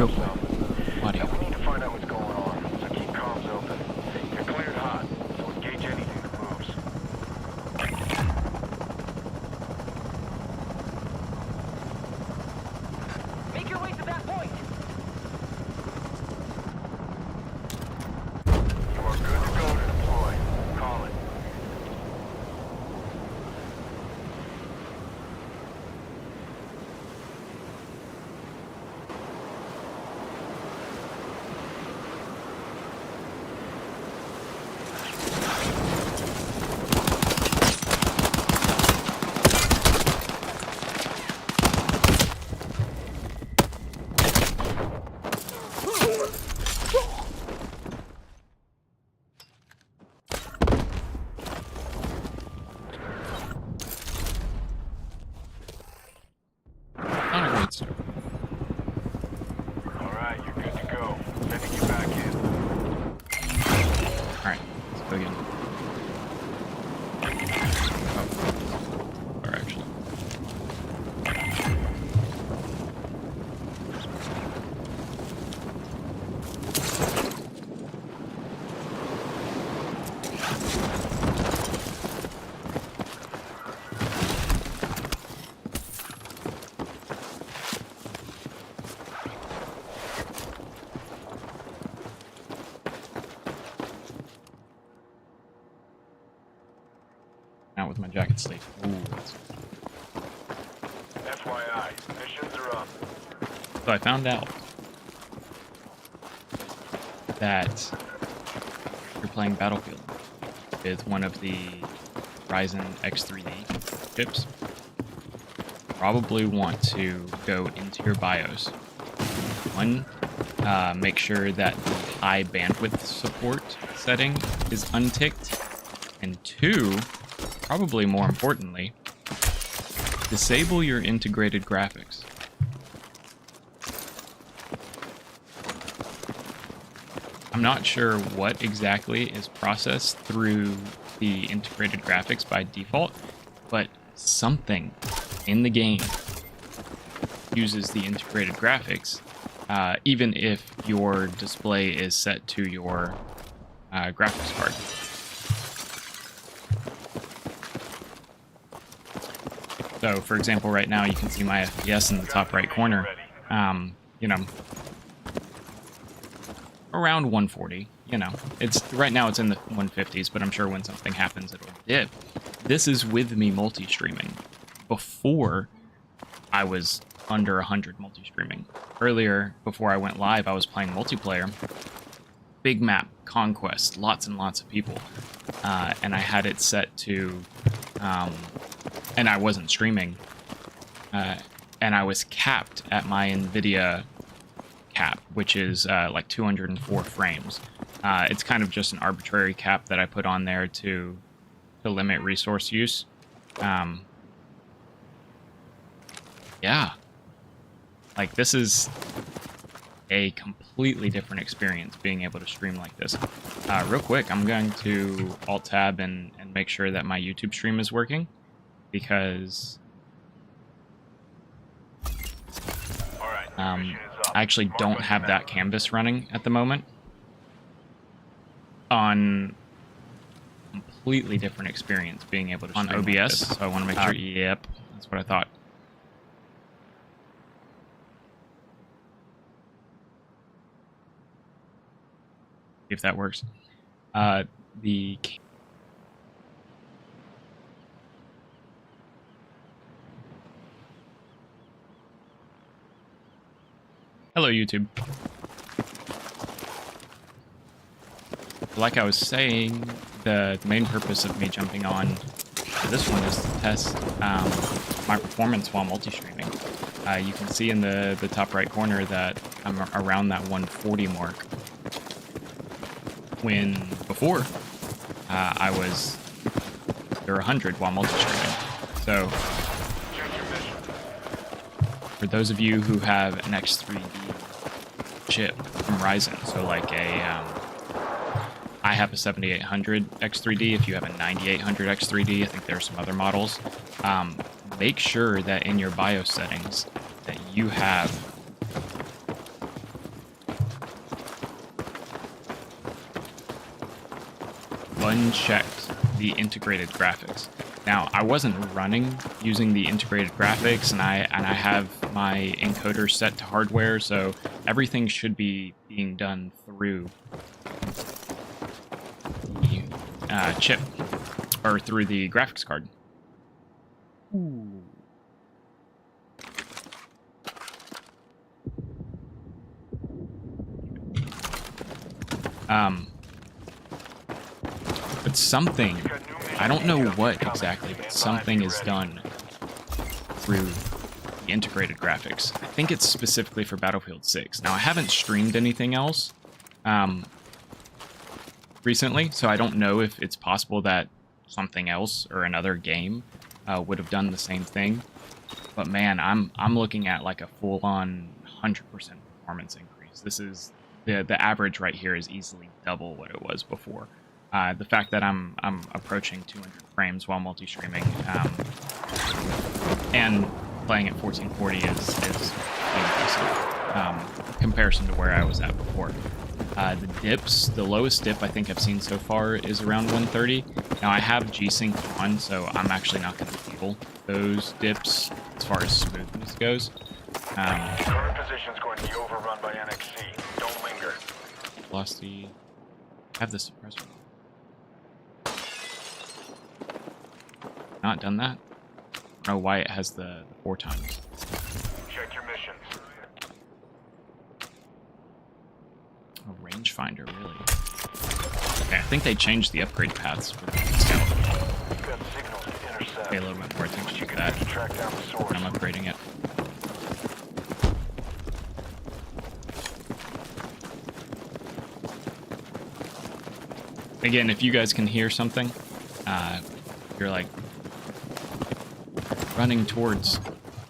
real quick. Audio. We need to find out what's going on, so keep comms open. You're cleared hot, so engage anything that moves. Make your way to that point! You are good to go to deploy. Call it. Not a great start. Alright, you're good to go. Sending you back in. Alright, let's go again. Oh. Or actually. Out with my jacket sleeve. Ooh, that's... FYI, missions are up. So I found out that you're playing Battlefield with one of the Ryzen X3D chips. Probably want to go into your BIOS. One, make sure that the high bandwidth support setting is unticked. And two, probably more importantly, disable your integrated graphics. I'm not sure what exactly is processed through the integrated graphics by default, but something in the game uses the integrated graphics, even if your display is set to your graphics card. So, for example, right now you can see my FPS in the top right corner. You know, around 140. You know, it's right now it's in the 150s, but I'm sure when something happens it'll dip. This is with me multi-streaming. Before, I was under 100 multi-streaming. Earlier, before I went live, I was playing multiplayer. Big map, conquest, lots and lots of people, and I had it set to. And I wasn't streaming, and I was capped at my NVIDIA cap, which is like 204 frames. It's kind of just an arbitrary cap that I put on there to limit resource use. Yeah, like this is a completely different experience being able to stream like this. Real quick, I'm going to Alt-Tab and make sure that my YouTube stream is working. Because I actually don't have that canvas running at the moment. On completely different experience being able to stream on OBS, like so I want to make sure. Yep, that's what I thought. See if that works. The Hello, YouTube. Like I was saying, the main purpose of me jumping on this one is to test my performance while multi-streaming. You can see in the top right corner that I'm around that 140 mark. When before, I was under 100 while multi-streaming. So, for those of you who have an X3D chip from Ryzen, so like I have a 7800 X3D. If you have a 9800 X3D, I think there are some other models. Make sure that in your BIOS settings that you have unchecked the integrated graphics. Now, I wasn't running using the integrated graphics, and I have my encoder set to hardware, so everything should be being done through the chip, or through the graphics card. Ooh. But something, I don't know what exactly, but something is done through the integrated graphics. I think it's specifically for Battlefield 6. Now, I haven't streamed anything else recently, so I don't know if it's possible that something else or another game would have done the same thing. But man, I'm looking at like a full-on 100% performance increase. This is the average right here is easily double what it was before. The fact that I'm approaching 200 frames while multi-streaming and playing at 1440 is impressive in comparison to where I was at before. The dips, the lowest dip I think I've seen so far is around 130. Now I have G-Sync on, so I'm actually not going to feel those dips as far as smoothness goes. Current position's going to be overrun by NXC. Don't linger. Velocity. I have the suppressor. Not done that. I don't know why it has the 4 times. Check your missions. A rangefinder, really. Okay, I think they changed the upgrade paths for the scout. You've got signals to intercept. Pay a little bit more attention You to can that. use to track down the source. I'm upgrading it. Again, if you guys can hear something, you're like running towards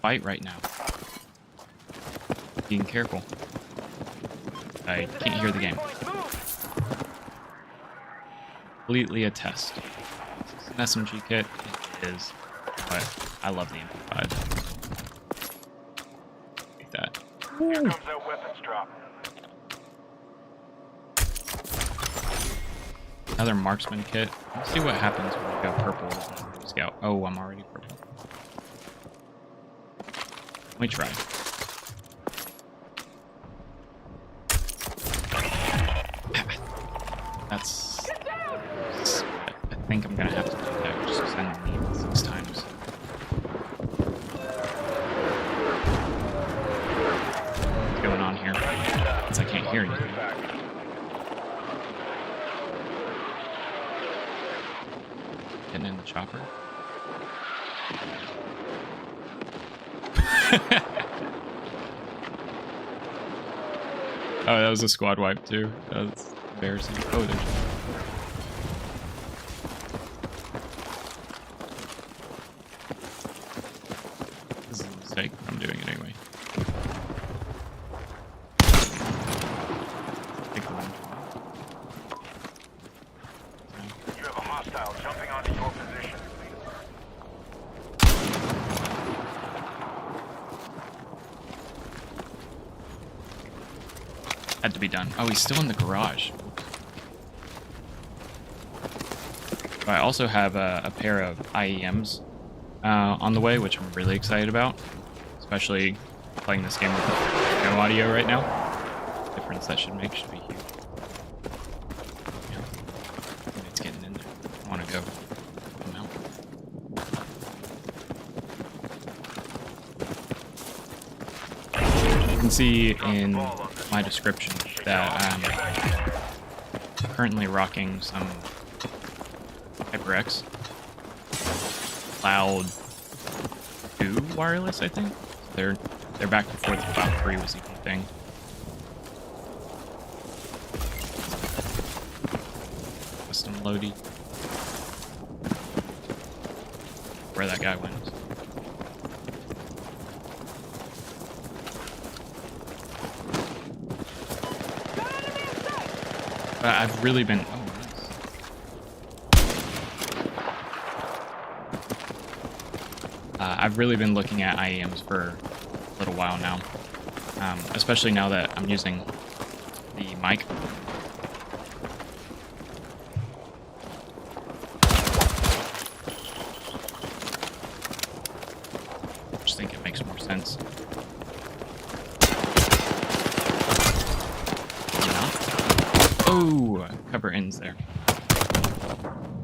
fight right now. Being careful. I can't hear the game. Completely a test. It's an SMG kit. It is, but I love the MP5. Like that. Here comes that weapons drop. Another marksman kit. Let's see what happens when we go purple with scout. Oh, I'm already purple. Let me try. That's... I think I'm gonna have to do that just because I need it 6 times. What's going on here? Because I can't hear anything. Getting in the chopper. Oh, that was a squad wipe too. That's embarrassing. Oh, there's... This is a mistake. I'm doing it anyway. Take the one. You have a hostile jumping onto your position. Had to be done. Oh, he's still in the garage. I also have a pair of IEMs on the way, which I'm really excited about. Especially playing this game with no audio right now. The difference that should make should be huge. Yeah. It's getting in there. I want to go come out. You can see in my description that I'm currently rocking some HyperX Cloud 2 wireless, I think. They're back and forth. Cloud 3 was even a thing. Custom loady. Where that guy went. I've really been... Oh, nice. I've really been looking at IEMs for a little while now. Especially now that I'm using the mic. Oh, cover ends there.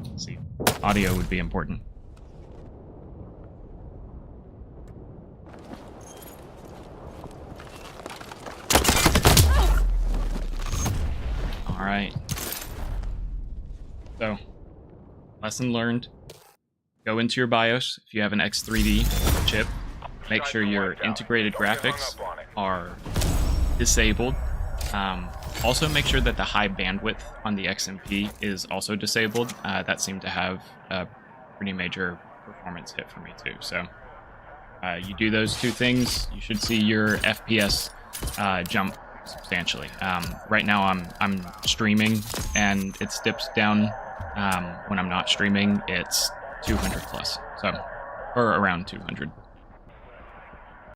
Let's see, audio would be important. All right. So, lesson learned. Go into your BIOS if you have an X3D chip. Make sure your integrated graphics are disabled. Also make sure that the high bandwidth on the XMP is also disabled. That seemed to have a pretty major performance hit for me too. So you do those two things, you should see your FPS jump substantially. Right now I'm streaming and it dips down. When I'm not streaming, it's 200 plus, so or around 200.